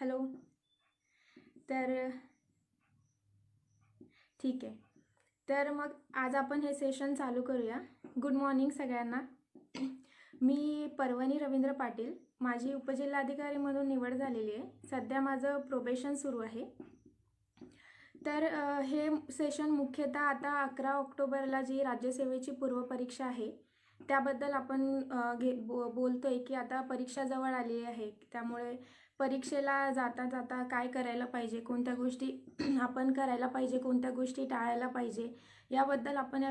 Hello. तर ठीक आहे. तर मग आज आपण हे सेशन चालू करूया. गुड मॉर्निंग सगळ्यांना. मी पर्वणी रवींद्र पाटील. माझी उपजिल्हाधिकारी म्हणून निवड झालेली आहे. सध्या माझं प्रोबेशन सुरू आहे. तर हे सेशन मुख्यतः आता 11 ऑक्टोबरला जी राज्यसेवेची पूर्वपरीक्षा आहे त्याबद्दल आपण बोलतोय की आता परीक्षा जवळ आलेली आहे. त्यामुळे परीक्षेला जाता जाता काय करायला पाहिजे, कोणत्या गोष्टी आपण करायला पाहिजे, कोणत्या गोष्टी टाळायला पाहिजे, याबद्दल आपण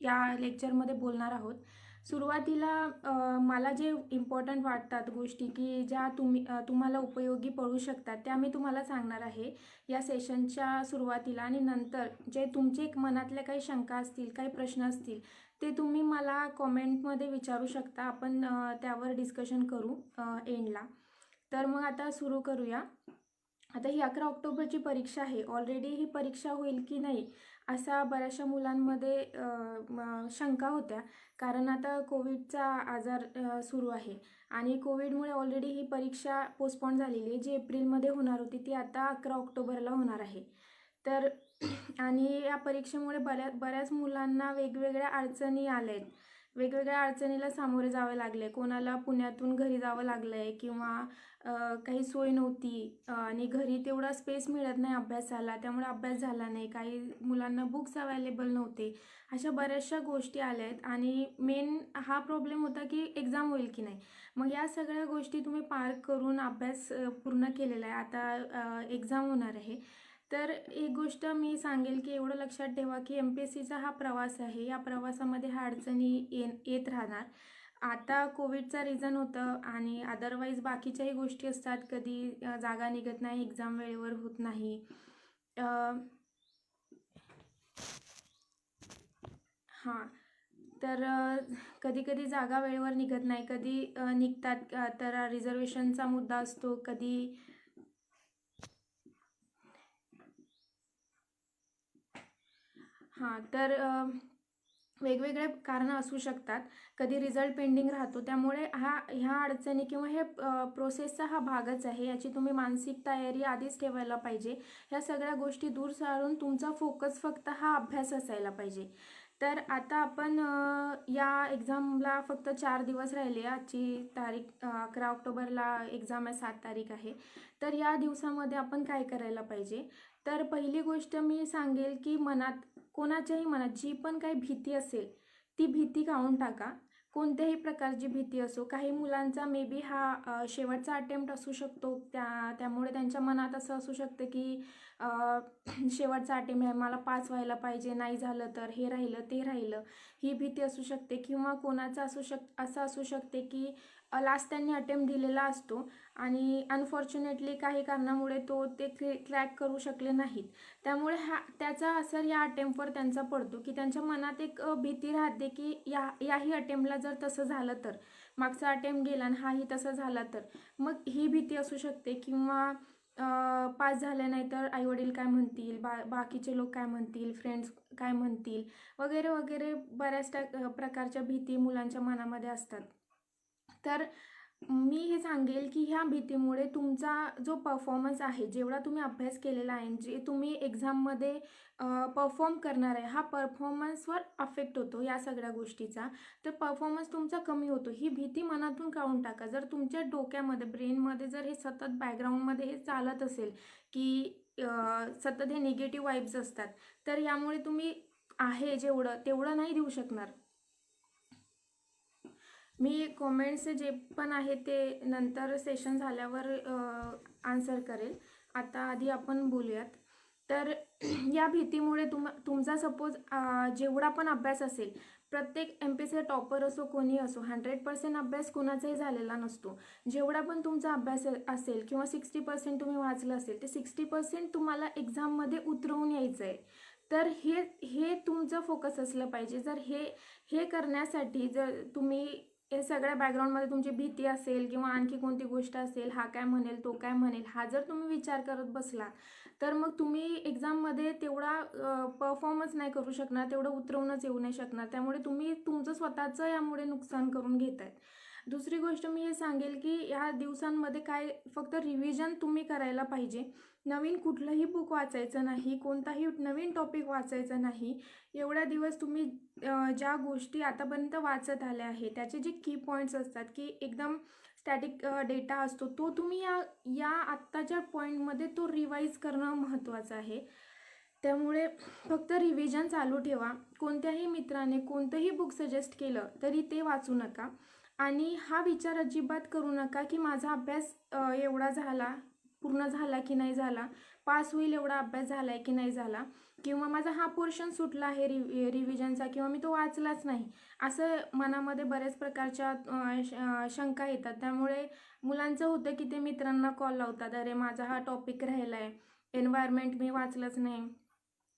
या लेक्चरमध्ये बोलणार आहोत. सुरुवातीला मला जे इम्पॉर्टंट वाटतात गोष्टी की ज्या तुम्हाला उपयोगी पडू शकतात त्या मी तुम्हाला सांगणार आहे या सेशनच्या सुरुवातीला. आणि नंतर जे तुमचे मनातल्या काही शंका असतील, काही प्रश्न असतील, ते तुम्ही मला कॉमेंटमध्ये विचारू शकता. आपण त्यावर डिस्कशन करू एंडला. तर मग आता सुरू करूया. आता ही 11 ऑक्टोबरची परीक्षा आहे. ऑलरेडी ही परीक्षा होईल की नाही असा बऱ्याचशा मुलांमध्ये शंका होत्या. कारण आता कोविडचा आजार सुरू आहे आणि कोविडमुळे ऑलरेडी ही परीक्षा पोस्टपोन झालेली आहे. जी एप्रिलमध्ये होणार होती ती आता 11 ऑक्टोबरला होणार आहे. तर आणि या परीक्षेमुळे बऱ्याच मुलांना वेगवेगळ्या अडचणी आल्या आहेत. वेगवेगळ्या अडचणीला सामोरे जावे लागले. कोणाला पुण्यातून घरी जावं लागलं आहे किंवा काही सोय नव्हती आणि घरी तेवढा स्पेस मिळत नाही अभ्यासाला, त्यामुळे अभ्यास झाला नाही. काही मुलांना बुक्स अवेलेबल नव्हते. अशा बऱ्याचशा गोष्टी आल्या आहेत आणि मेन हा प्रॉब्लेम होता की एक्झाम होईल की नाही. मग या सगळ्या गोष्टी तुम्ही पार करून अभ्यास पूर्ण केलेला आहे. आता एक्झाम होणार आहे. तर एक गोष्ट मी सांगेल की एवढं लक्षात ठेवा की MPSCचा हा प्रवास आहे. या प्रवासामध्ये ह्या अडचणी येत राहणार. आता कोविडचा रिझन होतं आणि अदरवाईज बाकीच्याही गोष्टी असतात. कधी जागा निघत नाही, एक्झाम वेळेवर होत नाही. हां. तर कधी कधी जागा वेळेवर निघत नाही, कधी निघतात तर रिझर्वेशनचा मुद्दा असतो. कधी तर वेगवेगळे कारणं असू शकतात. कधी रिझल्ट पेंडिंग राहतो. त्यामुळे ह्या अडचणी किंवा हे प्रोसेसचा हा भागच आहे. याची तुम्ही मानसिक तयारी आधीच ठेवायला पाहिजे. ह्या सगळ्या गोष्टी दूर सारून तुमचा फोकस फक्त हा अभ्यास असायला पाहिजे. तर आता आपण या एक्झामला फक्त 4 दिवस राहिले. आजची तारीख 11 ऑक्टोबरला एक्झाम आहे, 7 तारीख आहे. तर या दिवसामध्ये आपण काय करायला पाहिजे. तर पहिली गोष्ट मी सांगेल की कोणाच्याही मनात जी पण काही भीती असेल ती भीती काढून टाका. कोणत्याही प्रकारची भीती असो. काही मुलांचा मे बी हा शेवटचा अटेम्प्ट असू शकतो. त्यामुळे त्यांच्या मनात असं असू शकतं की शेवटचा अटेम्प्ट आहे, मला पास व्हायला पाहिजे, नाही झालं तर हे राहिलं ते राहिलं, ही भीती असू शकते. किंवा कोणाचं असं असू शकते की लास्ट त्यांनी अटेम्प्ट दिलेला असतो आणि अनफॉर्च्युनेटली काही कारणामुळे ते क्रॅक करू शकले नाहीत. त्यामुळे त्याचा असर या अटेम्प्टवर त्यांचा पडतो की त्यांच्या मनात एक भीती राहते की याही अटेम्प्टला जर तसं झालं तर, मागचा अटेम्प्ट गेला आणि हाही तसं झाला तर, मग ही भीती असू शकते. किंवा पास झाले नाही तर आईवडील काय म्हणतील, बाकीचे लोक काय म्हणतील, फ्रेंड्स काय म्हणतील, वगैरे वगैरे बऱ्याच प्रकारच्या भीती मुलांच्या मनामध्ये असतात. तर मी हे सांगेल की ह्या भीतीमुळे तुमचा जो परफॉर्मन्स आहे, जेवढा तुम्ही अभ्यास केलेला आहे, जे तुम्ही एक्झाममध्ये परफॉर्म करणार आहे, हा परफॉर्मन्सवर अफेक्ट होतो या सगळ्या गोष्टीचा. तर परफॉर्मन्स तुमचा कमी होतो. ही भीती मनातून काढून टाका. जर तुमच्या डोक्यामध्ये, ब्रेनमध्ये जर हे सतत बॅकग्राऊंडमध्ये हे चालत असेल की सतत हे निगेटिव्ह वाईब्स असतात, तर यामुळे तुम्ही आहे तेवढं नाही देऊ शकणार. मी कॉमेंट्स जे पण आहे ते नंतर सेशन झाल्यावर आन्सर करेल. आता आधी आपण बोलूयात. तर या भीतीमुळे तुमचा सपोज जेवढा पण अभ्यास असेल, प्रत्येक MPSC टॉपर असो कोणी असो, 100% अभ्यास कुणाचाही झालेला नसतो. जेवढा पण तुमचा अभ्यास असेल किंवा 60% तुम्ही वाचलं असेल, ते 60% तुम्हाला एक्झाममध्ये उतरवून यायचं आहे. तर हे तुमचं फोकस असलं पाहिजे. जर हे करण्यासाठी जर तुम्ही हे सगळ्या बॅकग्राऊंडमध्ये तुमची भीती असेल किंवा आणखी कोणती गोष्ट असेल, हा काय म्हणेल, तो काय म्हणेल, हा जर तुम्ही विचार करत बसला तर मग तुम्ही एक्झाममध्ये तेवढा परफॉर्मन्स नाही करू शकणार, तेवढं उतरवूनच येऊ नाही शकणार. त्यामुळे तुम्ही तुमचं स्वतःचं यामुळे नुकसान करून घेताय. दुसरी गोष्ट मी हे सांगेल की या दिवसांमध्ये काय फक्त रिव्हिजन तुम्ही करायला पाहिजे. नवीन कुठलंही बुक वाचायचं नाही, कोणताही नवीन टॉपिक वाचायचा नाही. एवढ्या दिवस तुम्ही ज्या गोष्टी आतापर्यंत वाचत आल्या आहे त्याचे जे की पॉईंट्स असतात की एकदम स्टॅटिक डेटा असतो तो तुम्ही या या आत्ताच्या पॉईंटमध्ये तो रिवाईज करणं महत्त्वाचं आहे. त्यामुळे फक्त रिव्हिजन चालू ठेवा. कोणत्याही मित्राने कोणतंही बुक सजेस्ट केलं तरी ते वाचू नका आणि हा विचार अजिबात करू नका की माझा अभ्यास एवढा झाला, पूर्ण झाला की नाही झाला, पास होईल एवढा अभ्यास झाला आहे की नाही झाला, किंवा माझा हा पोर्शन सुटला आहे रिव्हिजनचा किंवा मी तो वाचलाच नाही. असं मनामध्ये बऱ्याच प्रकारच्या शंका येतात. त्यामुळे मुलांचं होतं की ते मित्रांना कॉल लावतात, अरे माझा हा टॉपिक राहिला आहे, एन्व्हायरमेंट मी वाचलंच नाही.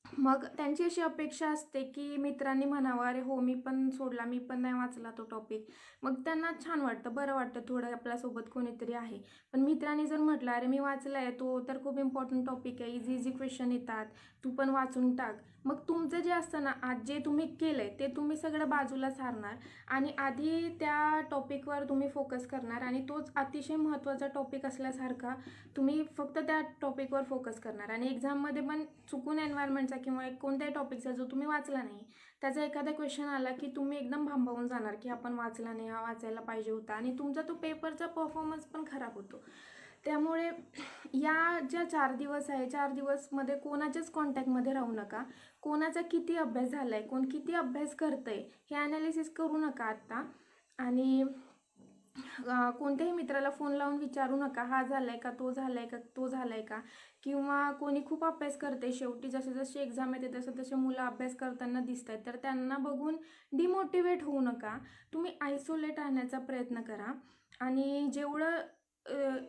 मग त्यांची अशी अपेक्षा असते की मित्रांनी म्हणावं, अरे हो मी पण सोडला, मी पण नाही वाचला तो टॉपिक. मग त्यांना छान वाटतं, बरं वाटतं थोडं आपल्यासोबत कोणीतरी आहे. पण मित्रांनी जर म्हटलं, अरे मी वाचला आहे, तो तर खूप इम्पॉर्टंट टॉपिक आहे, इझी इझी क्वेश्चन येतात, तू पण वाचून टाक. मग तुमचं जे असतं ना, आज जे तुम्ही केलं आहे ते तुम्ही सगळं बाजूला सारणार आणि आधी त्या टॉपिकवर तुम्ही फोकस करणार आणि तोच अतिशय महत्त्वाचा टॉपिक असल्यासारखा तुम्ही फक्त त्या टॉपिकवर फोकस करणार. आणि एक्झाममध्ये पण चुकून एन्व्हायरमेंटचा किंवा एक कोणत्याही टॉपिकचा जो तुम्ही वाचला नाही त्याचा एखादा क्वेश्चन आला की तुम्ही एकदम भांबावून जाणार की आपण वाचला नाही, हा वाचायला पाहिजे होता, आणि तुमचा तो पेपरचा परफॉर्मन्स पण खराब होतो. त्यामुळे या ज्या 4 दिवस आहे, 4 दिवसमध्ये कोणाच्याच कॉन्टॅक्टमध्ये राहू नका. कोणाचा किती अभ्यास झाला आहे, कोण किती अभ्यास करतंय हे ॲनालिसिस करू नका आत्ता. आणि कोणत्याही मित्राला फोन लावून विचारू नका, हा झालाय का, तो झालाय का, तो झालाय का, किंवा कोणी खूप अभ्यास करते, शेवटी जसे जसे एक्झाम येते तसे तसे मुलं अभ्यास करताना दिसत आहेत तर त्यांना बघून डिमोटिवेट होऊ नका. तुम्ही आयसोलेट राहण्याचा प्रयत्न करा. आणि जेवढं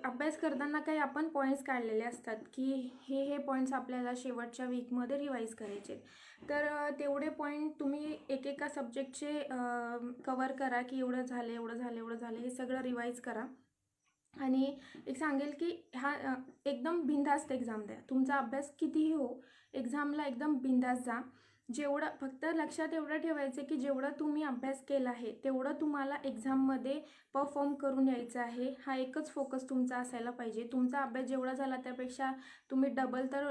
अभ्यास करताना काही आपण पॉईंट्स काढलेले असतात की हे पॉईंट्स आपल्याला शेवटच्या वीकमध्ये रिवाईज करायचे, तर तेवढे पॉईंट तुम्ही एकेका सब्जेक्टचे कवर करा की एवढं झालं, एवढं झालं, एवढं झालं, हे सगळं रिवाईज करा. आणि एक सांगेल की एकदम बिंदास्त एक्झाम द्या. तुमचा अभ्यास कितीही हो, एक्झामला एकदम बिंदास्त जा. जेवढं फक्त लक्षात एवढं ठेवायचं की जेवढं तुम्ही अभ्यास केला आहे तेवढं तुम्हाला एक्झाममध्ये परफॉर्म करून यायचं आहे. हा एकच फोकस तुमचा असायला पाहिजे. तुमचा अभ्यास जेवढा झाला त्यापेक्षा तुम्ही डबल तर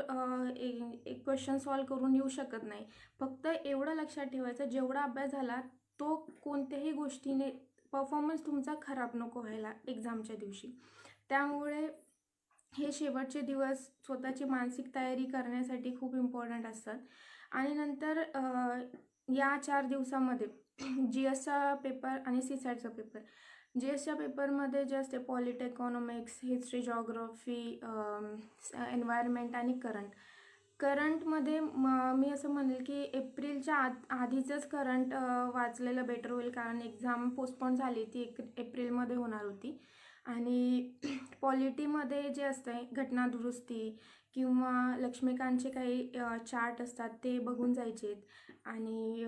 एक क्वेश्चन सॉल्व करून येऊ शकत नाही. फक्त एवढं लक्षात ठेवायचं, जेवढा अभ्यास झाला तो कोणत्याही गोष्टीने परफॉर्मन्स तुमचा खराब नको व्हायला एक्झामच्या दिवशी. त्यामुळे हे शेवटचे दिवस स्वतःची मानसिक तयारी करण्यासाठी खूप इम्पॉर्टंट असतात. आणि नंतर या 4 दिवसामध्ये जी एसचा पेपर आणि सीसॅटचा पेपर. जी एसच्या पेपरमध्ये जे असते polity, economics, history, geography, environment आणि करंटमध्ये मी असं म्हणेल की एप्रिलच्या आधीचंच करंट वाचलेलं बेटर होईल, कारण एक्झाम पोस्टपोन झाली, ती एप्रिलमध्ये होणार होती. आणि पॉलिटीमध्ये जे असतं घटना दुरुस्ती किंवा लक्ष्मीकांतचे काही चार्ट असतात ते बघून जायचे. आणि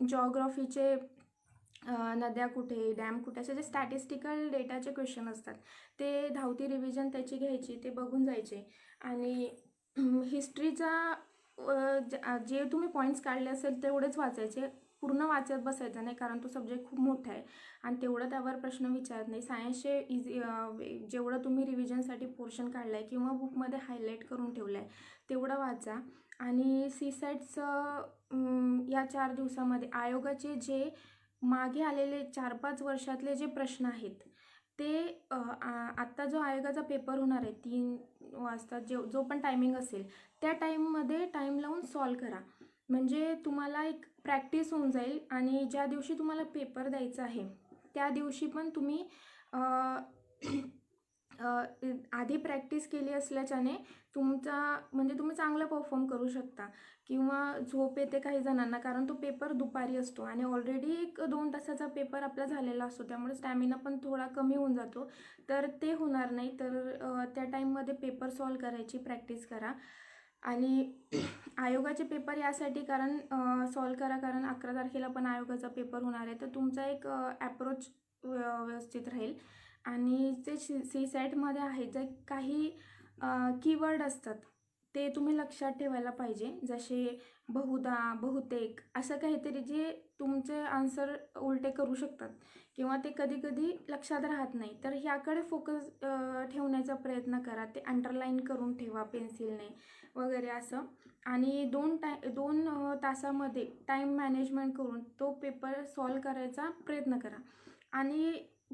जॉग्रफीचे नद्या कुठे, डॅम कुठे, असे जे स्टॅटिस्टिकल डेटाचे क्वेश्चन असतात ते धावती रिव्हिजन त्याची घ्यायची, ते बघून जायचे. आणि हिस्ट्रीचा जे तुम्ही पॉईंट्स काढले असेल तेवढेच वाचायचे, पूर्ण वाचत बसायचं नाही, कारण तो सब्जेक्ट खूप मोठा आहे आणि तेवढं त्यावर प्रश्न विचारत नाही. सायन्सचे जेवढं तुम्ही रिव्हिजनसाठी पोर्शन काढलं आहे किंवा बुकमध्ये हायलाईट करून ठेवलं आहे तेवढं वाचा. आणि सीसॅटचं या 4 दिवसामध्ये आयोगाचे जे मागे आलेले 4-5 वर्षातले जे प्रश्न आहेत ते आत्ता जो आयोगाचा पेपर होणार आहे 3 वाजता जो पण टायमिंग असेल त्या टाईममध्ये टाईम लावून सॉल्व करा. म्हणजे तुम्हाला एक प्रॅक्टिस होऊन जाईल आणि ज्या दिवशी तुम्हाला पेपर द्यायचा आहे त्या दिवशी पण तुम्ही आधी प्रॅक्टिस केली असल्याच्याने म्हणजे तुम्ही चांगलं परफॉर्म करू शकता. किंवा झोप येते काही जणांना, कारण तो पेपर दुपारी असतो आणि ऑलरेडी 1-2 तासाचा पेपर आपला झालेला असतो, त्यामुळे स्टॅमिना पण थोडा कमी होऊन जातो. तर ते होणार नाही, तर त्या टाईममध्ये पेपर सॉल्व करायची प्रॅक्टिस करा. आणि आयोगाचे पेपर यासाठी सॉल्व करा कारण 11 तारखेला पण आयोगाचा पेपर होणार आहे, तर तुमचा एक ॲप्रोच व्यवस्थित राहील. आणि जे सीसॅटमध्ये आहे जे काही कीवर्ड असतात ते तुम्ही लक्षात ठेवायला पाहिजे. जसे बहुधा, बहुतेक असं काहीतरी जे तुमचे आन्सर उलटे करू शकतात किंवा ते कधी-कधी लक्षात राहत नाही. तर ह्याकडे फोकस ठेवण्याचा प्रयत्न करा. ते अंडरलाईन करून ठेवा पेन्सिलने वगैरे असं. आणि 2 तासामध्ये टाईम मॅनेजमेंट करून तो पेपर सॉल्व्ह करायचा प्रयत्न करा. आणि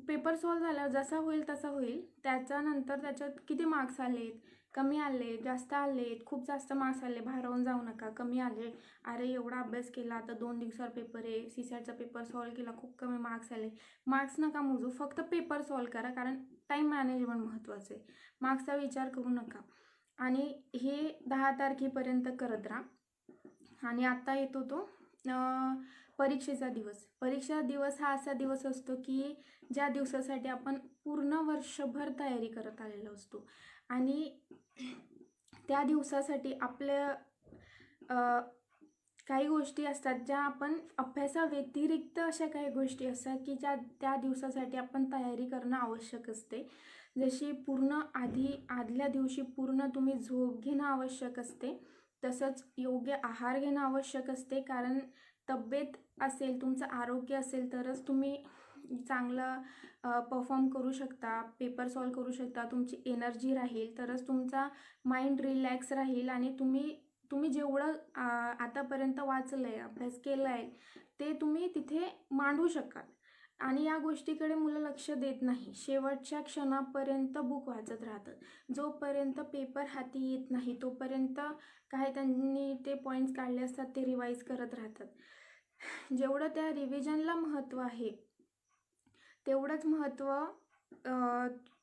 पेपर सॉल्व्ह झाल्यावर जसा होईल तसा होईल. त्याच्यानंतर त्याच्यात किती मार्क्स आलेत, कमी आले, जास्त आलेत, खूप जास्त मार्क्स आले, भारावून जाऊ नका. कमी आले, अरे एवढा अभ्यास केला, आता 2 दिवसावर पेपर आहे, सीसॅटचा पेपर सॉल्व्ह केला, खूप कमी मार्क्स आले. मार्क्स नका मोजू, फक्त पेपर सॉल्व्ह करा, कारण टाईम मॅनेजमेंट महत्त्वाचं आहे. मार्क्सचा विचार करू नका. आणि हे 10 तारखेपर्यंत करत राहा. आणि आता येतो तो परीक्षेचा दिवस. परीक्षा दिवस हा असा दिवस असतो की ज्या दिवसासाठी आपण पूर्ण वर्षभर तयारी करत आलेलो असतो. आणि त्या दिवसासाठी आपल्या काही गोष्टी असतात ज्या आपण अभ्यासाव्यतिरिक्त अशा काही गोष्टी असतात की ज्या त्या दिवसासाठी आपण तयारी करणं आवश्यक असते. जशी आदल्या दिवशी पूर्ण तुम्ही झोप घेणं आवश्यक असते. तसंच योग्य आहार घेणं आवश्यक असते. कारण तब्येत असेल, तुमचं आरोग्य असेल तरच तुम्ही चांगला परफॉर्म करू शकता, पेपर सॉल्व्ह करू शकता. तुमची एनर्जी राहील तरच तुमचा माइंड रिलॅक्स राहील आणि तुम्ही जेवढं आतापर्यंत वाचलं आहे, अभ्यास केला आहे, ते तुम्ही तिथे मांडू शकाल. आणि या गोष्टीकडे मुलं लक्ष देत नाही. शेवटच्या क्षणापर्यंत बुक वाचत राहतात. जोपर्यंत पेपर हाती येत नाही तोपर्यंत काय त्यांनी ते पॉईंट्स काढले असतात ते रिवाईज करत राहतात. जेवढं त्या रिव्हिजनला महत्त्व आहे तेवढंच महत्त्व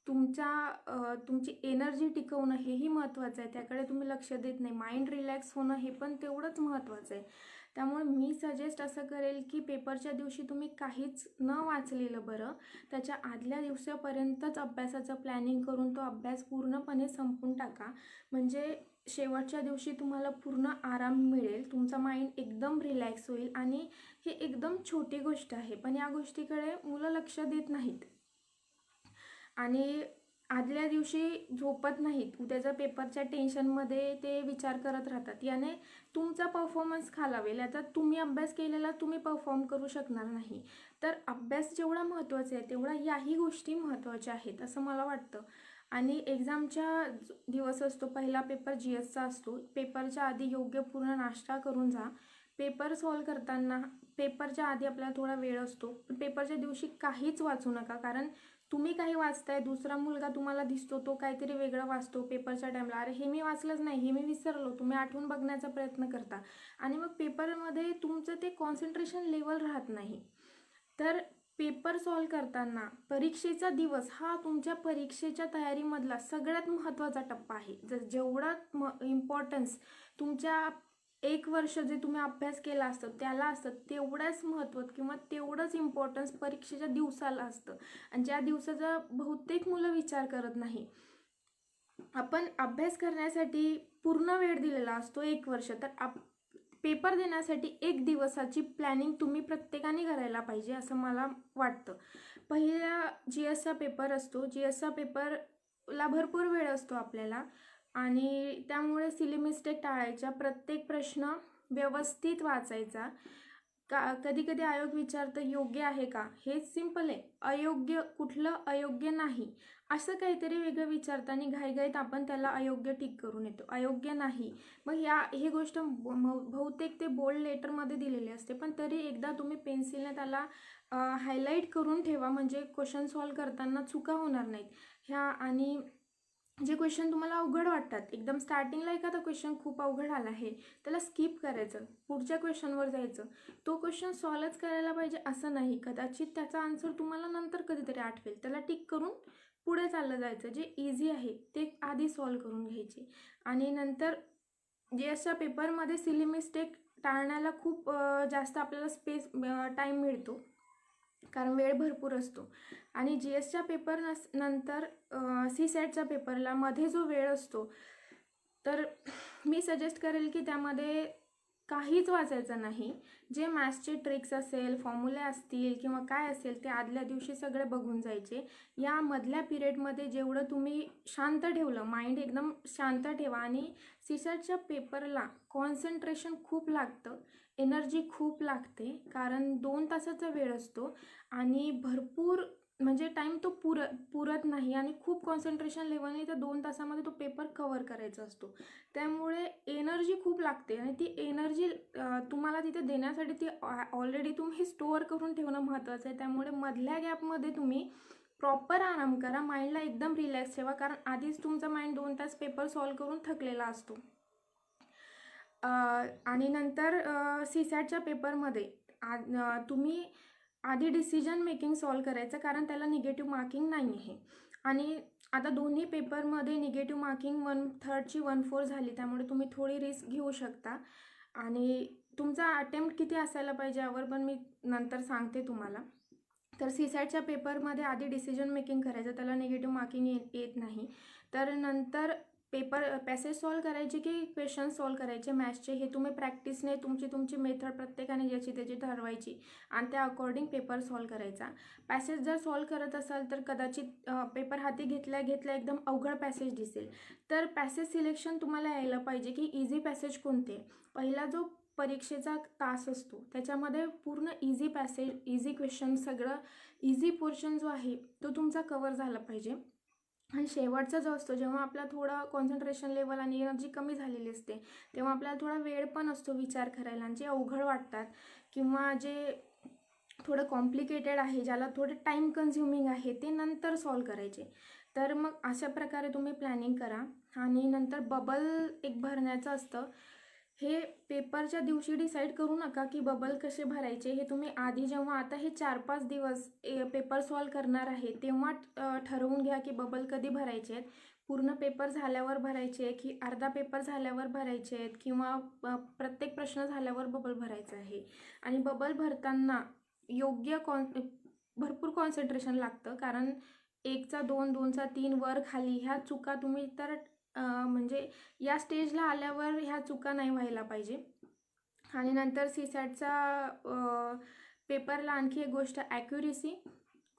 तुमची एनर्जी टिकवणं हेही महत्त्वाचं आहे. त्याकडे तुम्ही लक्ष देत नाही. माइंड रिलॅक्स होणं हे पण तेवढंच महत्त्वाचं आहे. त्यामुळे मी सजेस्ट असं करेल की पेपरच्या दिवशी तुम्ही काहीच न वाचलेलं बरं. त्याच्या आदल्या दिवसापर्यंतच अभ्यासाचं प्लॅनिंग करून तो अभ्यास पूर्णपणे संपवून टाका. म्हणजे शेवटच्या दिवशी तुम्हाला पूर्ण आराम मिळेल. तुमचा माइंड एकदम रिलॅक्स होईल. आणि ही एकदम छोटी गोष्ट आहे, पण या गोष्टीकडे मुलं लक्ष देत नाहीत. आणि आदल्या दिवशी झोपत नाहीत. उद्याच्या पेपरच्या टेन्शनमध्ये ते विचार करत राहतात. याने तुमचा परफॉर्मन्स खालावेल. आता तुम्ही अभ्यास केलेला तुम्ही परफॉर्म करू शकणार नाही. तर अभ्यास जेवढा महत्त्वाचा आहे तेवढा याही गोष्टी महत्त्वाच्या आहेत असं मला वाटतं. आणि एक्झामच्या दिवस असतो, पहिला पेपर GSचा असतो. पेपरच्या आधी योग्य पूर्ण नाश्ता करून जा. पेपर सॉल्व्ह करताना पेपरच्या आधी आपल्याला थोडा वेळ असतो, पण पेपरच्या दिवशी काहीच वाचू नका. कारण तुम्ही काही वाचताय, दुसरा मुलगा तुम्हाला दिसतो तो काहीतरी वेगळं वाचतो पेपरच्या टाईमला, अरे हे मी वाचलंच नाही, हे मी विसरलो. तुम्ही आठवून बघण्याचा प्रयत्न करता आणि मग पेपरमध्ये तुमचं ते कॉन्सन्ट्रेशन लेवल राहत नाही. तर पेपर सॉल्व्ह करताना परीक्षेचा दिवस हा तुमच्या परीक्षेच्या तयारीमधला सगळ्यात महत्त्वाचा टप्पा आहे. जेवढा इम्पॉर्टन्स तुमच्या 1 वर्ष जे तुम्ही अभ्यास केला असतं त्याला असतं, तेवढंच महत्त्व किंवा तेवढंच इम्पॉर्टन्स परीक्षेच्या दिवसाला असतं. आणि ज्या दिवसाचा बहुतेक मुलं विचार करत नाही. आपण अभ्यास करण्यासाठी पूर्ण वेळ दिलेला असतो 1 वर्ष, तर पेपर देण्यासाठी 1 दिवसाची प्लॅनिंग तुम्ही प्रत्येकाने करायला पाहिजे असं मला वाटतं. पहिला GSचा पेपर असतो. GSचा पेपरला भरपूर वेळ असतो आपल्याला आणि त्यामुळे सिली मिस्टेक टाळायच्या. प्रत्येक प्रश्न व्यवस्थित वाचायचा. कधी कधी आयोग विचारतं योग्य आहे का, हे सिंपल आहे. अयोग्य कुठलं, अयोग्य नाही असं काहीतरी वेगळं विचारताना घाईघाईत आपण त्याला अयोग्य टिक करून येतो, अयोग्य नाही. मग ही गोष्ट बहुतेक ते बोल्ड लेटरमध्ये दिलेली असते, पण तरी एकदा तुम्ही पेन्सिलने त्याला हायलाईट करून ठेवा. म्हणजे क्वेश्चन सॉल्व्ह करताना चुका होणार नाहीत ह्या. आणि जे क्वेश्चन तुम्हाला अवघड वाटतात, एकदम स्टार्टिंगला एखादा क्वेश्चन खूप अवघड आला आहे त्याला स्किप करायचं, पुढच्या क्वेश्चनवर जायचं. तो क्वेश्चन सॉल्वच करायला पाहिजे असं नाही. कदाचित त्याचा आन्सर तुम्हाला नंतर कधीतरी आठवेल, त्याला टिक करून पुढे चाललं जायचं. जे इझी आहे ते आधी सॉल्व्ह करून घ्यायचे. आणि नंतर GSच्या पेपरमध्ये सिली मिस्टेक टाळण्याला खूप जास्त आपल्याला टाईम मिळतो, कारण वेळ भरपूर असतो. आणि GSच्या पेपर नंतर CSATच्या पेपरला मध्ये जो वेळ असतो, तर मी सजेस्ट करेल की त्यामध्ये काहीच वाचायचं नाही. जे मॅथ्सचे ट्रिक्स असेल, फॉर्म्युले असतील किंवा काय असेल ते आदल्या दिवशी सगळे बघून जायचे. या मधल्या पिरियडमध्ये जेवढं तुम्ही शांत ठेवलं, माइंड एकदम शांत ठेवा. आणि सीसॅटच्या पेपरला कॉन्सन्ट्रेशन खूप लागतं, एनर्जी खूप लागते, कारण 2 तासाचा वेळ असतो आणि भरपूर म्हणजे टाईम तो पुरत नाही आणि खूप कॉन्सन्ट्रेशन लेवलने त्या 2 तासामध्ये तो पेपर कव्हर करायचा असतो. त्यामुळे एनर्जी खूप लागते आणि ती एनर्जी तुम्हाला तिथे देण्यासाठी ती ऑलरेडी तुम्ही स्टोअर करून ठेवणं महत्त्वाचं आहे. त्यामुळे मधल्या गॅपमध्ये तुम्ही प्रॉपर आराम करा, माइंडला एकदम रिलॅक्स ठेवा, कारण आधीच तुमचा माइंड 2 तास पेपर सॉल्व करून थकलेला असतो. आणि नंतर सीसॅटच्या पेपरमध्ये तुम्ही आधी डिसिजन मेकिंग सॉल्व करायचं, कारण त्याला निगेटिव्ह मार्किंग नाही आहे. आणि आता दोन्ही पेपरमध्ये निगेटिव्ह मार्किंग 1/3ची 1/4 झाली, त्यामुळे तुम्ही थोडी रिस्क घेऊ शकता. आणि तुमचा अटेम्प्ट किती असायला पाहिजे यावर पण मी नंतर सांगते तुम्हाला. तर सीसॅटच्या पेपरमध्ये आधी डिसिजन मेकिंग करायचं, त्याला निगेटिव्ह मार्किंग येत नाही. तर नंतर पॅसेज सॉल्व करायचे की क्वेश्चन सॉल्व करायचे मॅथ्सचे, हे तुम्ही प्रॅक्टिसने तुमची मेथड प्रत्येकाने ज्याची त्याची ठरवायची आणि त्या अकॉर्डिंग पेपर सॉल्व करायचा. पॅसेज जर सॉल्व करत असाल तर कदाचित पेपर हाती घेतल्या घेतल्या एकदम अवघड पॅसेज दिसेल. तर पॅसेज सिलेक्शन तुम्हाला यायला पाहिजे की इझी पॅसेज कोणते. पहिला जो परीक्षेचा तास असतो त्याच्यामध्ये पूर्ण इझी पॅसेज, इझी क्वेश्चन, सगळं इझी पोर्शन जो आहे तो तुमचा कवर झाला पाहिजे. आणि शेवटचा जो असतो, जेव्हा आपला थोडं कॉन्सन्ट्रेशन लेवल आणि एनर्जी कमी झालेली असते, तेव्हा आपल्याला थोडा वेळ पण असतो विचार करायला. आणि जे अवघड वाटतात किंवा जे थोडं कॉम्प्लिकेटेड आहे, ज्याला थोडं टाईम कन्झ्युमिंग आहे, ते नंतर सॉल्व करायचे. तर मग अशा प्रकारे तुम्ही प्लॅनिंग करा. आणि नंतर बबल एक भरण्याचं असतं. हे पेपरच्या दिवशी डिसाईड करू नका की बबल कसे भरायचे. हे तुम्ही आधी जेव्हा आता हे 4-5 दिवस पेपर सॉल्व करणार आहे तेव्हा ठरवून घ्या की बबल कधी भरायचे आहेत. पूर्ण पेपर झाल्यावर भरायचे की अर्धा पेपर झाल्यावर भरायचे आहेत किंवा प्रत्येक प्रश्न झाल्यावर बबल भरायचं आहे. आणि बबल भरताना योग्य भरपूर कॉन्सन्ट्रेशन लागतं, कारण 1चा 2, 2चा 3, वर खाली ह्या चुका तुम्ही तर म्हणजे या स्टेजला आल्यावर ह्या चुका नाही व्हायला पाहिजे. आणि नंतर सीसॅटचा पेपरला आणखी एक गोष्ट, ॲक्युरेसी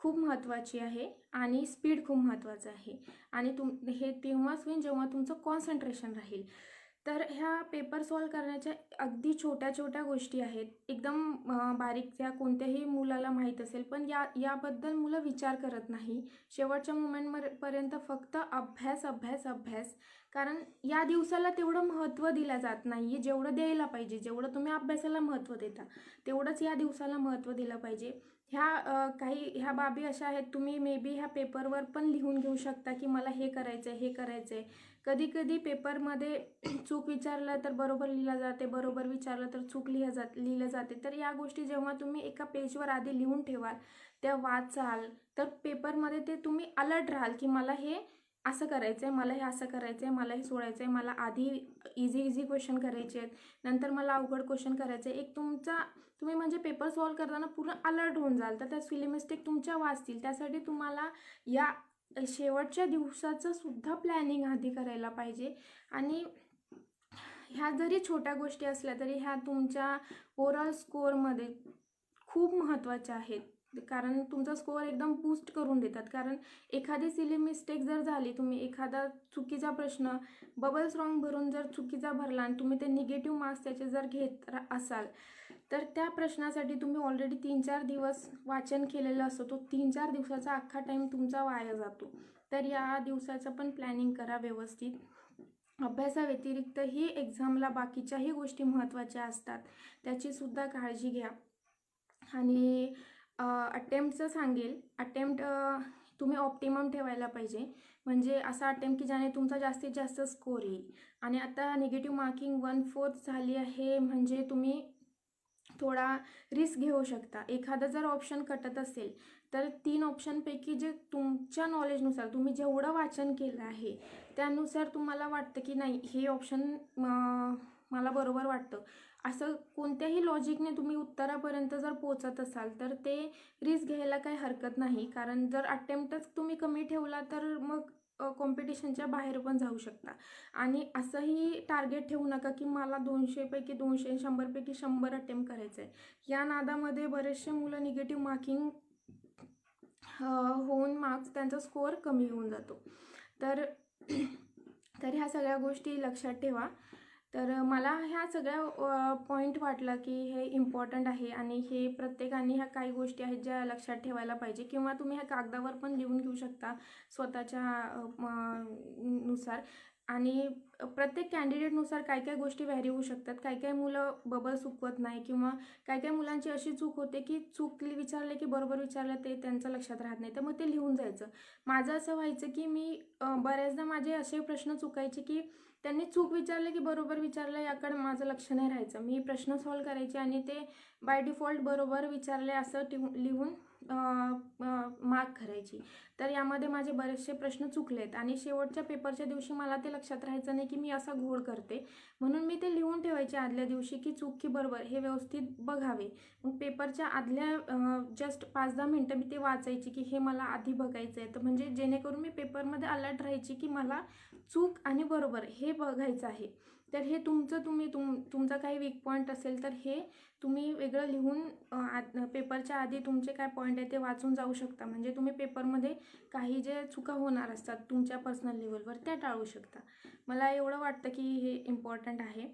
खूप महत्त्वाची आहे आणि स्पीड खूप महत्त्वाचं आहे. आणि हे तेव्हाच होईल जेव्हा तुमचं कॉन्सन्ट्रेशन राहील. तर ह्या पेपर सॉल्व करण्याच्या अगदी छोट्या छोट्या गोष्टी आहेत, एकदम बारीक, त्या कोणत्याही मुलाला माहीत असेल, पण याबद्दल मुलं विचार करत नाही. शेवटच्या मोमेंटपर्यंत फक्त अभ्यास अभ्यास अभ्यास, कारण या दिवसाला तेवढं महत्त्व दिलं जात नाही आहे जेवढं द्यायला पाहिजे. जेवढं तुम्ही अभ्यासाला महत्त्व देता तेवढंच या दिवसाला महत्त्व दिलं पाहिजे. ह्या बाबी अशा आहेत, तुम्ही मे बी ह्या पेपरवर पण लिहून घेऊ शकता की मला हे करायचं आहे, हे करायचं आहे. कधी कधी पेपरमध्ये चूक विचारलं तर बरोबर लिहिलं जाते, बरोबर विचारलं तर चूक लिहिलं जाते. तर या गोष्टी जेव्हा तुम्ही एका पेजवर आधी लिहून ठेवाल, त्या वाचाल, तर पेपरमध्ये ते तुम्ही अलर्ट राहाल की मला हे असं करायचं आहे, मला हे असं करायचं आहे, मला हे सोडायचं आहे, मला आधी इझी क्वेश्चन करायचे आहेत, नंतर मला अवघड क्वेश्चन करायचे आहे. एक तुम्ही म्हणजे पेपर सॉल्व करताना पूर्ण अलर्ट होऊन जाल, तर त्या सिली मिस्टेक तुमच्या वाचतील. त्यासाठी तुम्हाला या शेवटच्या दिवसाचं सुद्धा प्लॅनिंग आधी करायला पाहिजे. आणि ह्या जरी छोट्या गोष्टी असल्या तरी ह्या तुमच्या ओव्हरऑल स्कोअरमध्ये खूप महत्त्वाच्या आहेत, कारण तुमचा स्कोअर एकदम बूस्ट करून देतात. कारण एखादी सिली मिस्टेक जर झाली, तुम्ही एखादा चुकीचा प्रश्न बबल्स रॉंग भरून जर चुकीचा भरला आणि तुम्ही ते निगेटिव्ह मार्क्स त्याचे जर घेत असाल, तर त्या प्रश्नासाठी तुम्ही ऑलरेडी 3-4 दिवस वाचन केलेलं असतं, तो 3-4 दिवसाचा अख्खा टाईम तुमचा वाया जातो. तर या दिवसाचं पण प्लॅनिंग करा व्यवस्थित. अभ्यासाव्यतिरिक्तही एक्झामला बाकीच्याही गोष्टी महत्त्वाच्या असतात, त्याचीसुद्धा काळजी घ्या. आणि अटेम्प्टचं सांगेल, अटेम्प्ट तुम्ही ऑप्टिमम ठेवायला पाहिजे, म्हणजे असा अटेम्प्ट की ज्याने तुमचा जास्तीत जास्त स्कोअर येईल. आणि आता निगेटिव्ह मार्किंग 1/4 झाली आहे, म्हणजे तुम्ही थोडा रिस्क घेऊ शकता. एखादा जर ऑप्शन कटत असेल तर 3 ऑप्शनपैकी जे तुमच्या नॉलेजनुसार तुम्ही जेवढं वाचन केलं आहे त्यानुसार तुम्हाला वाटतं की नाही हे ऑप्शन मला बरोबर वाटतं, असं कोणत्याही लॉजिकने तुम्ही उत्तरापर्यंत जर पोचत असाल तर ते रिस्क घ्यायला काही हरकत नाही. कारण जर अटेम्प्टच तुम्ही कमी ठेवला तर मग कॉम्पिटिशनच्या बाहेर पण जाऊ शकता. आणि असंही टार्गेट ठेवू नका की मला 200 पैकी 200, 100 पैकी 100 अटेम्प्ट करायचं आहे. या नादामध्ये बरेचसे मुलं निगेटिव्ह मार्किंग होऊन मार्क्स त्यांचा स्कोअर कमी होऊन जातो. तर तर ह्या सगळ्या गोष्टी लक्षात ठेवा. तर मला ह्या सगळ्या पॉईंट वाटला की हे इम्पॉर्टंट आहे आणि हे प्रत्येकाने ह्या काही गोष्टी आहेत ज्या लक्षात ठेवायला पाहिजे, किंवा तुम्ही ह्या कागदावर पण लिहून घेऊ शकता स्वतःच्या नुसार. आणि प्रत्येक कॅन्डिडेटनुसार काय काय गोष्टी व्हॅरी होऊ शकतात. काही काही मुलं बबल चुकवत नाही, किंवा काही काही मुलांची अशी चूक होते की चूकली विचारले की बरोबर विचारलं ते त्यांचं लक्षात राहत नाही, तर मग ते लिहून जायचं. माझं असं व्हायचं की मी बऱ्याचदा माझे असे प्रश्न चुकायचे की त्यांनी चूक विचारले की बरोबर विचारलं याकडे माझं लक्ष नाही राहायचं. मी प्रश्न सॉल्व करायचे आणि ते बाय डिफॉल्ट बरोबर विचारले असं लिहून मार्क करायची. तर यामध्ये माझे बरेचसे प्रश्न चुकलेत आणि शेवटच्या पेपरच्या दिवशी मला ते लक्षात राहायचं नाही की मी असा घोळ करते. म्हणून मी ते लिहून ठेवायचे आदल्या दिवशी की चूक की बरोबर हे व्यवस्थित बघावे. मग पेपरच्या आदल्या जस्ट 5-10 मिनटं मी ते वाचायची की हे मला आधी बघायचं आहे. तर म्हणजे जेणेकरून मी पेपरमध्ये अलर्ट राहायची की मला चूक आणि बरोबर हे बघायचं आहे. तर हे तुमचा काही वीक पॉईंट असेल तर हे तुम्ही वेगळं लिहून पेपरच्या आधी तुमचे काय पॉईंट आहे ते वाचून जाऊ शकता. म्हणजे तुम्ही पेपरमध्ये काही जे चुका होणार असतात तुमच्या पर्सनल लेवलवर त्या टाळू शकता. मला एवढं वाटतं की हे इम्पॉर्टंट आहे.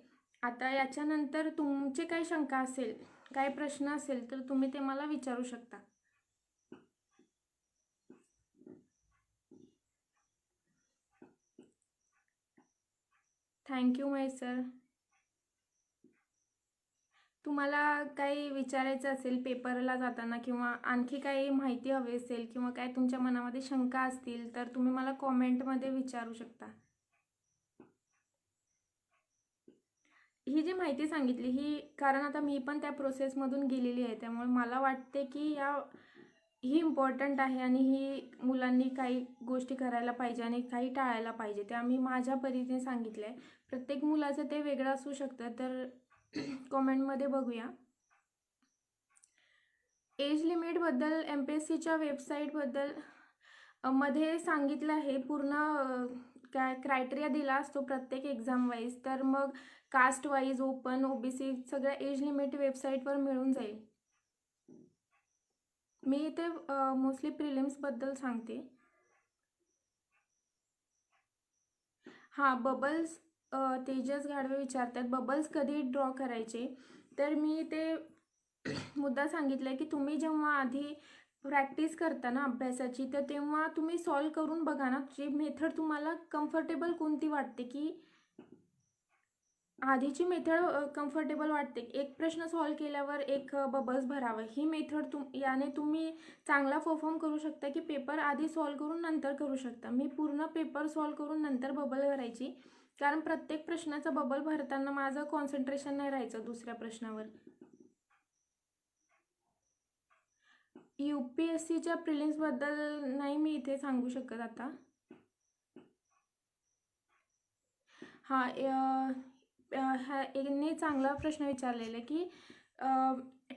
आता याच्यानंतर तुमचे काही शंका असेल, काही प्रश्न असेल तर तुम्ही ते मला विचारू शकता. Thank you Mahesh sir. तुम्हाला काही विचारायचं असेल पेपरला जाताना, किंवा आणखी काही माहिती हवी असेल, किंवा काय तुमच्या मनामध्ये शंका असतील तर तुम्ही मला कॉमेंटमध्ये विचारू शकता. ही जी माहिती सांगितली ही कारण आता मी पण त्या प्रोसेसमधून गेलेली आहे, त्यामुळे मला वाटते की ही इम्पॉर्टंट आहे आणि ही मुलांनी काही गोष्टी करायला पाहिजे आणि काही टाळायला पाहिजे. त्या मी माझ्या परीने सांगितलं आहे. प्रत्येक मुलाचं ते वेगळं असू शकतं. तर कॉमेंटमध्ये बघूया. एज लिमिटबद्दल MPSCच्या वेबसाईटबद्दल मध्ये सांगितलं आहे. पूर्ण काय क्रायटेरिया दिला असतो प्रत्येक एक्झाम वाईज. तर मग कास्ट वाईज, ओपन, OBC सगळ्या एज लिमिट वेबसाईटवर मिळून जाईल. मी इथे मोस्टली प्रिलिम्सबद्दल सांगते. हां, बबल्स तेजस घाडवे विचारतात बबल्स कधी ड्रॉ करायचे. तर मी ते मुद्दा सांगितला आहे की तुम्ही जेव्हा आधी प्रॅक्टिस करता ना अभ्यासाची, तर तेव्हा तुम्ही सॉल्व करून बघा ना, जी मेथड तुम्हाला कम्फर्टेबल कोणती वाटते, की आधीची मेथड कम्फर्टेबल वाटते. एक प्रश्न सॉल्व केल्यावर एक बबल्स भरावं, ही मेथड याने तुम्ही चांगला परफॉर्म करू शकता की पेपर आधी सॉल्व करून नंतर करू शकता. मी पूर्ण पेपर सॉल्व करून नंतर बबल भरायची, कारण प्रत्येक प्रश्नाचा बबल भरताना माझं कॉन्सन्ट्रेशन नाही राहायचं दुसऱ्या प्रश्नावर. UPSCच्या प्रिलिम्सबद्दल नाही मी इथे सांगू शकत आता. हां, यांनी चांगला प्रश्न विचारलेला की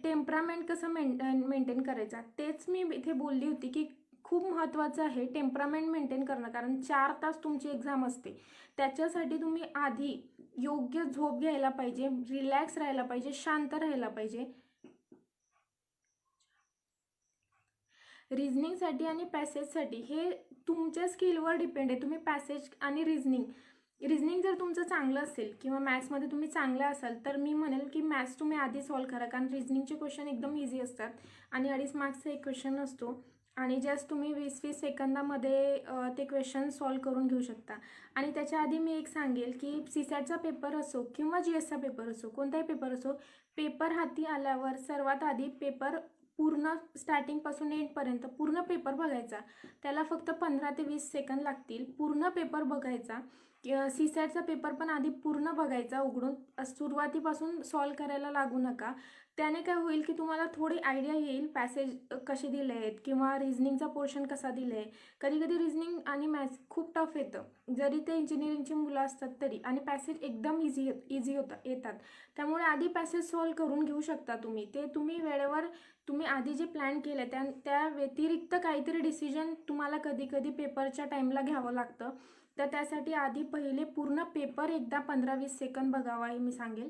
टेम्परामेंट कसं मेंटेन करायचा. तेच मी इथे बोलली होती की खूप महत्त्वाचं आहे टेम्परामेंट मेंटेन करणं, कारण 4 तास तुमची एक्झाम असते. त्याच्यासाठी तुम्ही आधी योग्य झोप घ्यायला पाहिजे, रिलॅक्स राहायला पाहिजे, शांत राहायला पाहिजे. रिझनिंगसाठी आणि पॅसेजसाठी हे तुमच्या स्किलवर डिपेंड आहे. तुम्ही पॅसेज आणि रिझनिंग जर तुमचं चांगलं असेल किंवा मॅथ्समध्ये तुम्ही चांगलं असाल तर मी म्हणेल की मॅथ्स तुम्ही आधी सॉल्व करा, कारण रिझनिंगचे क्वेश्चन एकदम इझी असतात आणि 2.5 मार्क्सचा एक क्वेश्चन असतो आणि जस्ट तुम्ही 20-20 सेकंदामध्ये ते क्वेश्चन सॉल्व करून घेऊ शकता. आणि त्याच्या आधी मी एक सांगेल की CSATचा पेपर असो किंवा GSचा पेपर असो, कोणताही पेपर असो, पेपर हाती आल्यावर सर्वात आधी पेपर पूर्ण स्टार्टिंगपासून एंडपर्यंत पूर्ण पेपर बघायचा. त्याला फक्त 15 ते 20 सेकंद लागतील. पूर्ण पेपर बघायचा सी सॅटचा पेपर पण आधी पूर्ण बघायचा उघडून, सुरुवातीपासून सॉल्व करायला लागू नका. त्याने काय होईल की तुम्हाला थोडी आयडिया येईल पॅसेज कसे दिले आहेत किंवा रिझनिंगचा पोर्शन कसा दिला आहे. कधी कधी रिझनिंग आणि मॅथ्स खूप टफ येतं, जरी ते इंजिनिअरिंगची मुलं असतात तरी, आणि पॅसेज एकदम इझी येतात. त्यामुळे आधी पॅसेज सॉल्व करून घेऊ शकता तुम्ही. ते तुम्ही वेळेवर तुम्ही आधी जे प्लॅन केलं त्या व्यतिरिक्त काहीतरी डिसिजन तुम्हाला कधी कधी पेपरच्या टाईमला घ्यावं लागतं. तर त्यासाठी आधी पहिले पूर्ण पेपर एकदा 15-20 सेकंद बघावा हे मी सांगेल.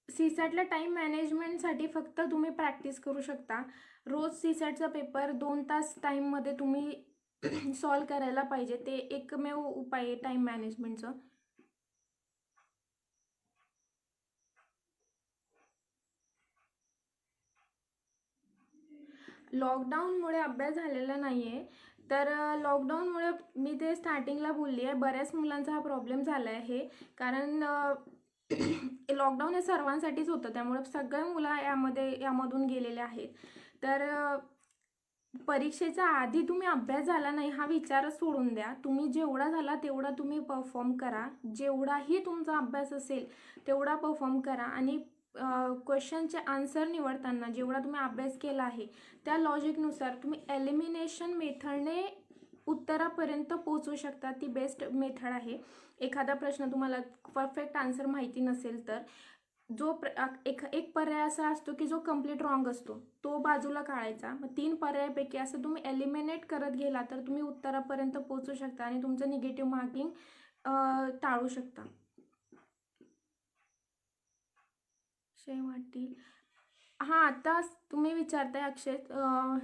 सीसॅटला टाईम मॅनेजमेंटसाठी फक्त तुम्ही प्रॅक्टिस करू शकता. रोज सीसॅटचा पेपर 2 तास टाईममध्ये तुम्ही सॉल्व करायला पाहिजे. ते एकमेव उपाय आहे टाईम मॅनेजमेंटचं. लॉकडाऊनमुळे अभ्यास झालेला नाही आहे. तर लॉकडाऊनमुळे मी ते स्टार्टिंगला बोलली आहे, बऱ्याच मुलांचा हा प्रॉब्लेम झाला आहे. कारण लॉकडाऊन हे सर्वांसाठीच होतं, त्यामुळे सगळे मुलं यामधून गेलेले आहेत. तर परीक्षेच्या आधी तुम्ही अभ्यास झाला नाही हा विचारच सोडून द्या. तुम्ही जेवढा झाला तेवढा तुम्ही परफॉर्म करा. जेवढाही तुमचा अभ्यास असेल तेवढा परफॉर्म करा. आणि क्वेश्चनचे आन्सर निवडताना जेवढा तुम्ही अभ्यास केला आहे त्या लॉजिकनुसार तुम्ही एलिमिनेशन मेथडने उत्तरापर्यंत पोहोचू शकता. ती बेस्ट मेथड आहे. एखादा प्रश्न तुम्हाला परफेक्ट आन्सर माहिती नसेल तर जो एक पर्याय असा असतो की जो कम्प्लीट रॉंग असतो, तो बाजूला काढायचा. मग 3 पर्यायापैकी असं तुम्ही एलिमिनेट करत गेला तर तुम्ही उत्तरापर्यंत पोहोचू शकता आणि तुमचं निगेटिव्ह मार्किंग टाळू शकता. वाटतील हां, आता तुम्ही विचारताय अक्षय,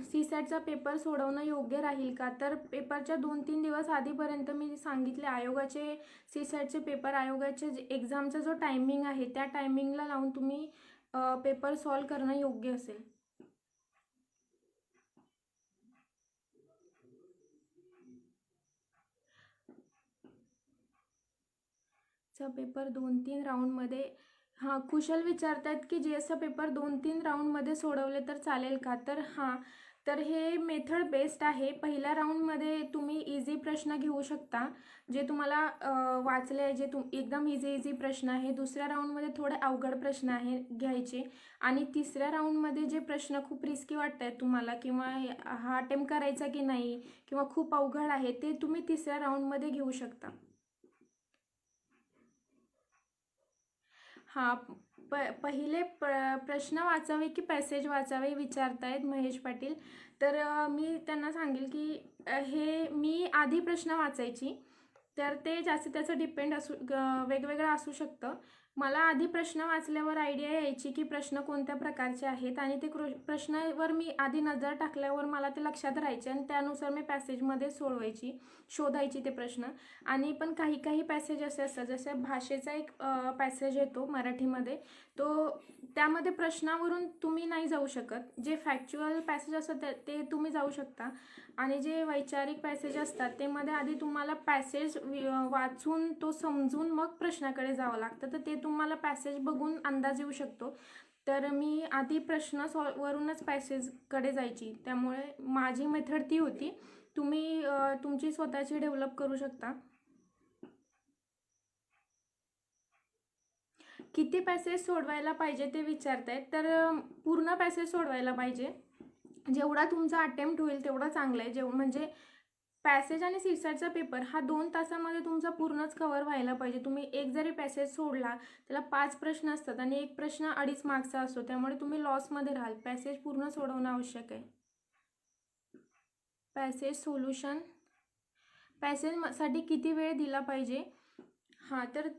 सीसॅटचा पेपर सोडवणं योग्य राहील का? तर पेपरच्या 2-3 दिवस आधीपर्यंत मी सांगितले आयोगाचे सीसॅटचे पेपर आयोगाचे एक्झामचा जो टायमिंग आहे त्या टायमिंगला लावून तुम्ही पेपर सॉल्व करणं योग्य असेल. पेपर 2-3 राऊंडमध्ये, हां, कुशल विचारतायत की जीएसचा पेपर 2-3 राऊंडमध्ये सोडवले तर चालेल का? तर हां, तर हे मेथड बेस्ट आहे. पहिल्या राऊंडमध्ये तुम्ही इझी प्रश्न घेऊ शकता, जे तुम्हाला वाचले, जे एकदम इझी प्रश्न आहे. दुसऱ्या राऊंडमध्ये थोडे अवघड प्रश्न आहे घ्यायचे. आणि तिसऱ्या राऊंडमध्ये जे प्रश्न खूप रिस्की वाटत आहेत तुम्हाला, किंवा हा अटेम्प्ट करायचा की नाही, किंवा खूप अवघड आहे, ते तुम्ही तिसऱ्या राऊंडमध्ये घेऊ शकता. हां, पहिले प्रश्न वाचावे की पॅसेज वाचावे विचारतायत महेश पाटील. तर मी त्यांना सांगेल की हे मी आधी प्रश्न वाचायची, तर ते जास्त त्याचं डिपेंड वेगवेगळं असू शकतं. मला आधी प्रश्न वाचल्यावर आयडिया यायची की प्रश्न कोणत्या प्रकारचे आहेत, आणि ते प्रश्नावर मी आधी नजर टाकल्यावर मला ते लक्षात राहायचे, आणि त्यानुसार मी पॅसेजमध्ये शोधायची ते प्रश्न. आणि पण काही पॅसेज असे असतात, जसे भाषेचा एक पॅसेज येतो मराठीमध्ये, तो त्यामध्ये प्रश्नावरून तुम्ही नाही जाऊ शकत. जे फॅक्च्युअल पॅसेज असतात ते तुम्ही जाऊ शकता, आणि जे वैचारिक पॅसेज असतात ते मध्ये आधी तुम्हाला पॅसेज वाचून तो समजून मग प्रश्नाकडे जावं लागतं. तर ते तुम्हाला पॅसेज बघून अंदाज येऊ शकतो. तर मी आधी प्रश्न वरूनच पॅसेजकडे जायची, त्यामुळे माझी मेथड ती होती. तुम्ही तुमची स्वतःची डेव्हलप करू शकता. किती पॅसेज सोडवायला पाहिजे ते विचारतायत, तर पूर्ण पॅसेज सोडवायला पाहिजे. जेवढा तुमचा अटेम्प्ट होईल तेवढा चांगला आहे. म्हणजे पॅसेज आणि सीसॅटचा पेपर हा 2 तासामध्ये तुमचा पूर्णच कव्हर व्हायला पाहिजे. तुम्ही एक जरी पॅसेज सोडला, त्याला 5 प्रश्न असतात आणि एक प्रश्न 2.5 मार्क्सचा असतो, त्यामुळे तुम्ही लॉसमध्ये राहाल. पॅसेज पूर्ण सोडवणं आवश्यक आहे. पॅसेज सोल्युशन, पॅसेजसाठी किती वेळ दिला पाहिजे? हां, तर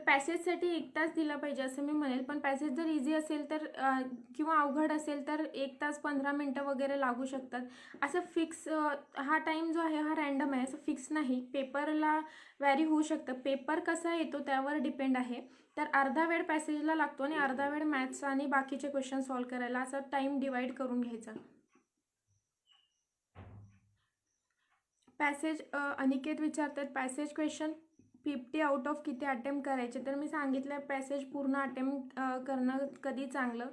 पॅसेजसाठी 1 तास दिला पाहिजे असं मी म्हणेल. पण पॅसेज जर इझी असेल तर किंवा अवघड असेल तर 1 तास 15 मिनटं वगैरे लागू शकतात. असं फिक्स हा टाईम जो आहे हा रँडम आहे, असं फिक्स नाही. पेपरला व्हॅरी होऊ शकतं. पेपर कसा येतो त्यावर डिपेंड आहे. तर अर्धा वेळ पॅसेजला लागतो आणि अर्धा वेळ मॅथ्स आणि बाकीचे क्वेश्चन सॉल्व करायला, असा टाईम डिवाइड करून घ्यायचा. पॅसेज अनिकेत विचारतात पॅसेज क्वेश्चन 50 आउट ऑफ किती अटेम्प्ट करायचे? तर मी सांगितलं पॅसेज पूर्ण अटेम्प्ट करणं कधी चांगलं.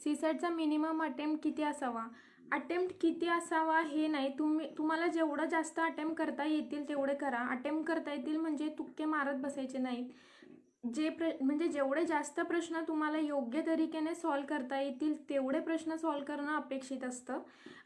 सीसॅटचा मिनिमम अटेम्प्ट किती असावा? अटेम्प्ट किती असावा हे नाही, तुम्हाला जेवढं जास्त अटेम्प्ट करता येतील तेवढे करा. अटेम्प्ट करता येतील म्हणजे तुक्के मारत बसायचे नाहीत. म्हणजे जेवढे जास्त प्रश्न तुम्हाला योग्य तरीकेने सॉल्व करता येतील तेवढे प्रश्न सॉल्व करणं अपेक्षित असतं.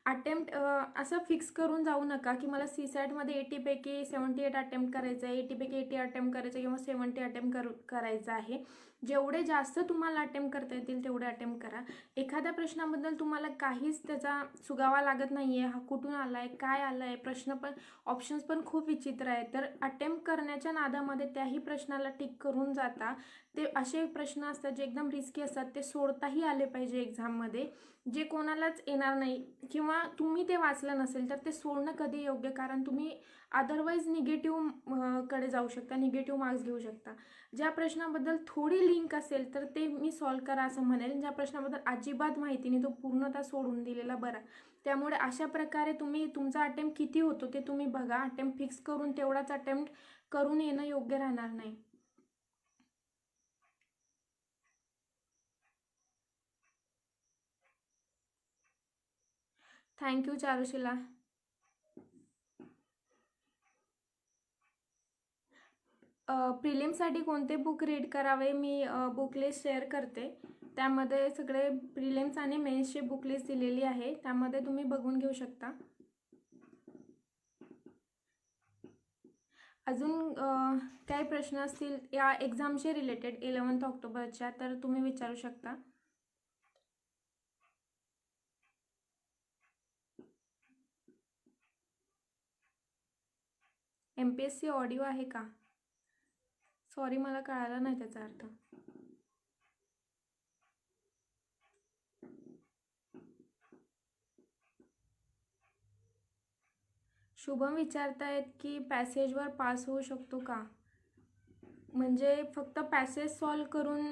अटेम्प्ट असं फिक्स करून जाऊ नका की मला सीसॅटमध्ये 80पैकी 78 अटेम्प्ट करायचं आहे, 80पैकी 80 अटेम्प्ट करायचं किंवा 70 अटेम्प्ट करायचं आहे. जेवढे जास्त तुम्हाला अटेम्प्ट करता येतील तेवढे अटेम्प्ट करा. एखाद्या प्रश्नाबद्दल तुम्हाला काहीच त्याचा सुगावा लागत नाही आहे, हा कुठून आला आहे, काय आलं आहे, प्रश्न पण ऑप्शन्स पण खूप विचित्र आहेत, तर अटेम्प्ट करण्याच्या नादामध्ये त्याही प्रश्नाला टिक करून जाता. ते असे प्रश्न असतात जे एकदम रिस्की असतात, ते सोडताही आले पाहिजे एक्झाममध्ये, जे कोणालाच येणार नाही किंवा तुम्ही ते वाचलं नसेल तर ते सोडणं कधी योग्य, कारण तुम्ही अदरवाईज निगेटिव्ह कडे जाऊ शकता, निगेटिव्ह मार्क्स घेऊ शकता. ज्या प्रश्नाबद्दल थोडी लिंक असेल तर ते मी सॉल्व करा असं म्हणेल. ज्या प्रश्नाबद्दल अजिबात माहिती नाही तो पूर्णतः सोडून दिलेला बरा. त्यामुळे अशा प्रकारे तुम्ही तुमचा अटेम्प्ट किती होतो ते तुम्ही बघा. अटेम्प्ट फिक्स करून तेवढाच अटेम्प्ट करून येणं योग्य राहणार नाही. थँक्यू चारुशिला. प्रिलिम्ससाठी कोणते बुक रीड करावे मी बुक लिस्ट शेअर करते. त्यामध्ये सगळे प्रिलिम्स आणि मेन्सची बुक लिस्ट दिलेली आहे, त्यामध्ये तुम्ही बघून घेऊ शकता. अजून काही प्रश्न असतील या एक्झामशी रिलेटेड 11 ऑक्टोबरच्या तर तुम्ही विचारू शकता. MPSC ऑडिओ आहे का? सॉरी मला कळालं नाही त्याचा अर्थ. शुभम विचारतायत की पॅसेजवर पास होऊ शकतो का? म्हणजे फक्त पॅसेज सॉल्व करून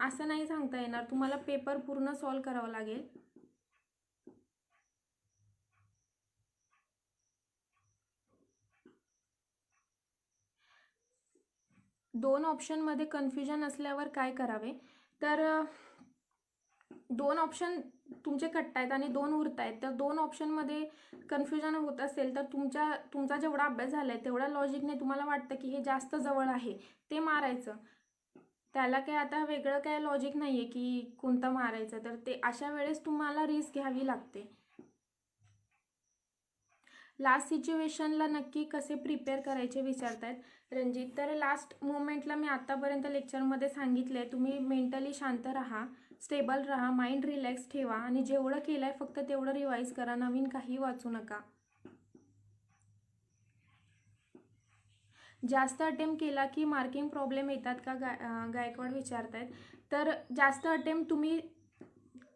असं नाही सांगता येणार, तुम्हाला पेपर पूर्ण सॉल्व करावं लागेल. दोन ऑप्शनमध्ये कन्फ्युजन असल्यावर काय करावे? तर 2 ऑप्शन तुमचे कट आहेत आणि 2 उरत आहेत, तर 2 ऑप्शनमध्ये कन्फ्युजन होत असेल तर तुमचा जेवढा अभ्यास झाला आहे तेवढ्या लॉजिकने तुम्हाला वाटतं की हे जास्त जवळ आहे ते मारायचं. त्याला काय आता वेगळं काय लॉजिक नाही आहे की कोणतं मारायचं, तर ते अशा वेळेस तुम्हाला रिस्क घ्यावी लागते. लास्ट सिच्युएशनला नक्की कसे प्रिपेअर करायचे विचारतायत रणजित. तर लास्ट मोमेंटला मी आतापर्यंत लेक्चरमध्ये सांगितले, तुम्ही मेंटली शांत राहा, स्टेबल राहा, माइंड रिलॅक्स ठेवा आणि जेवढं केलं आहे फक्त तेवढं रिवाईज करा, नवीन काही वाचू नका. जास्त अटेम्प्ट केला की मार्किंग प्रॉब्लेम येतात का गायकवाड विचारतायत. तर जास्त अटेम्प्ट तुम्ही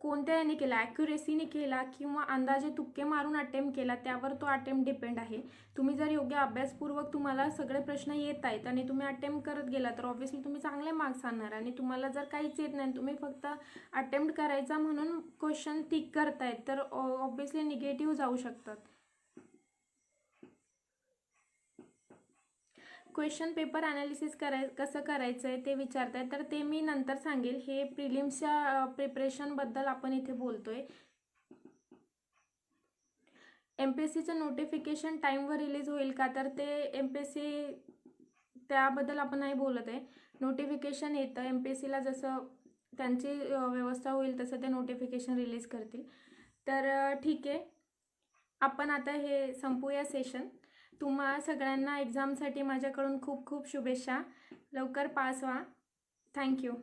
कोणत्या याने केला, ॲक्युरेसीने केला किंवा अंदाजे तुक्के मारून अटेम्प्ट केला त्यावर तो अटेम्प्ट डिपेंड आहे. तुम्ही जर योग्य अभ्यासपूर्वक तुम्हाला सगळे प्रश्न येत आहेत आणि तुम्ही अटेम्प्ट करत गेला तर ऑब्व्हियसली तुम्ही चांगले मार्क्स आणणार. आणि तुम्हाला जर काहीच येत नाही, तुम्ही फक्त अटेम्प्ट करायचा म्हणून क्वेश्चन टिक करतायत तर ऑब्व्हियसली निगेटिव्ह जाऊ शकतात. क्वेश्चन पेपर ॲनालिसिस कसं करायचं आहे ते विचारताय, तर ते मी नंतर सांगेल. हे प्रिलिम्सच्या प्रिपरेशनबद्दल आपण इथे बोलतोय. MPSCचं नोटिफिकेशन टाईमवर रिलीज होईल का? तर ते MPSC त्याबद्दल आपण नाही बोलत आहे. नोटिफिकेशन येतं MPSCला, जसं त्यांची व्यवस्था होईल तसं ते नोटिफिकेशन रिलीज करतील. तर ठीक आहे, आपण आता हे संपूया सेशन. तुम्हा सगळ्यांना एक्झामसाठी माझ्याकडून खूप खूप शुभेच्छा. लवकर पास व्हा. थँक्यू.